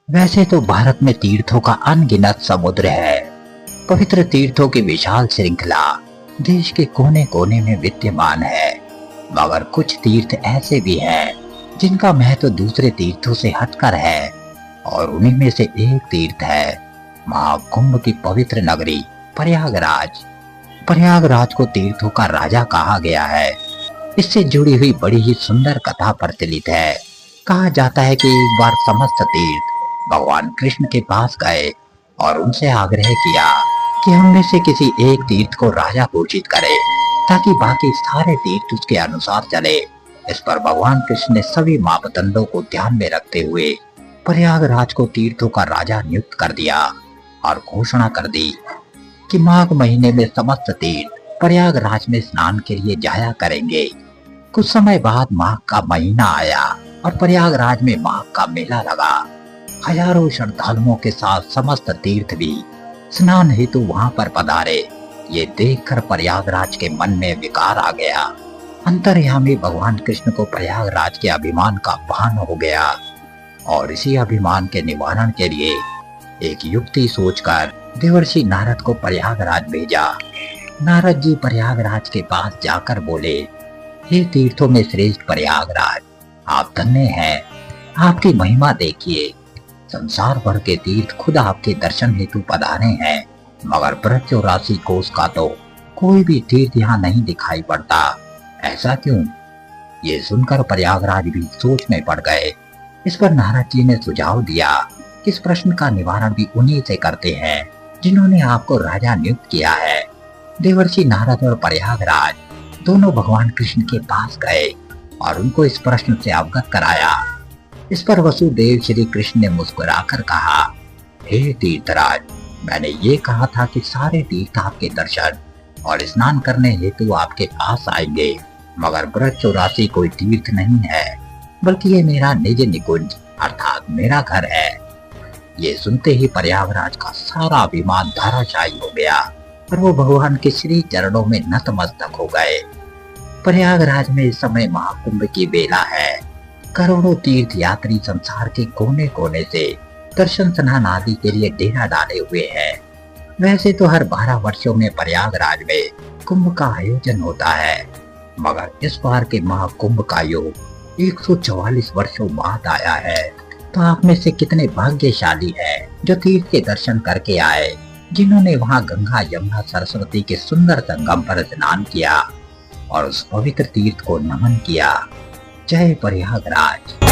वैसे तो भारत में तीर्थों का अनगिनत समुद्र है। पवित्र तीर्थों की विशाल श्रृंखला देश के कोने कोने में विद्यमान है। मगर कुछ तीर्थ ऐसे भी हैं जिनका महत्व दूसरे तीर्थों से हटकर है, और उन्हीं में से एक तीर्थ है महाकुंभ की पवित्र नगरी प्रयागराज। प्रयागराज को तीर्थों का राजा कहा गया है। इससे जुड़ी हुई बड़ी ही सुंदर कथा प्रचलित है। कहा जाता है कि एक बार समस्त तीर्थ भगवान कृष्ण के पास गए और उनसे आग्रह किया कि हम में से किसी एक तीर्थ को राजा घोषित करें ताकि बाकी सारे तीर्थ उसके अनुसार चले। इस पर भगवान कृष्ण ने सभी मापदंडों को ध्यान में रखते हुए प्रयागराज को तीर्थों का राजा नियुक्त कर दिया और घोषणा कर दी कि माघ महीने में समस्त तीर्थ प्रयागराज में स्नान के लिए जाया करेंगे। कुछ समय बाद माघ का महीना आया और प्रयागराज में माघ का मेला लगा। हजारों श्रद्धालुओं के साथ समस्त तीर्थ भी स्नान हेतु वहां पर पधारे। ये देखकर प्रयागराज के मन में विकार आ गया। अंतर्यामी भगवान कृष्ण को प्रयागराज के अभिमान का भान हो गया और इसी अभिमान के निवारण के लिए एक युक्ति सोचकर देवर्षि नारद को प्रयागराज भेजा। नारद जी प्रयागराज के पास जाकर बोले, हे तीर्थों में श्रेष्ठ प्रयागराज, आप धन्य हैं। आपकी महिमा देखिए, संसार भर के तीर्थ खुद आपके दर्शन हेतु पधारे हैं, मगर ब्रज 84 कोस का तो कोई भी तीर्थ यहाँ नहीं दिखाई पड़ता। ऐसा क्यों? ये सुनकर प्रयागराज भी सोच में पड़ गए। इस पर नारद जी ने सुझाव दिया कि इस प्रश्न का निवारण भी उन्हीं से करते हैं जिन्होंने आपको राजा नियुक्त किया है। देवर्षि नारद और प्रयागराज दोनों भगवान कृष्ण के पास गए और उनको इस प्रश्न से अवगत कराया। इस पर वसुदेव श्री कृष्ण ने मुस्कुराकर कहा, हे तीर्थराज, मैंने ये कहा था कि सारे तीर्थ आपके दर्शन और स्नान करने हेतु आपके पास आएंगे, मगर ब्रज 84 कोई तीर्थ नहीं है, बल्कि ये मेरा निज निकुंज अर्थात मेरा घर है। ये सुनते ही प्रयागराज का सारा अभिमान धराशायी हो गया और वो भगवान के श्री चरणों में नतमस्तक हो गए। प्रयागराज में इस समय महाकुंभ की बेला है। करोड़ों तीर्थ यात्री संसार के कोने कोने से दर्शन स्नान आदि के लिए डेरा डाले हुए हैं। वैसे तो हर 12 वर्षों में प्रयागराज में कुंभ का आयोजन होता है, मगर इस बार के महाकुंभ का योग 144 वर्षों बाद आया है। तो आप में से कितने भाग्यशाली हैं जो तीर्थ के दर्शन करके आए, जिन्होंने वहां गंगा यमुना सरस्वती के सुंदर संगम पर स्नान किया और उस पवित्र तीर्थ को नमन किया। जय प्रयागराज।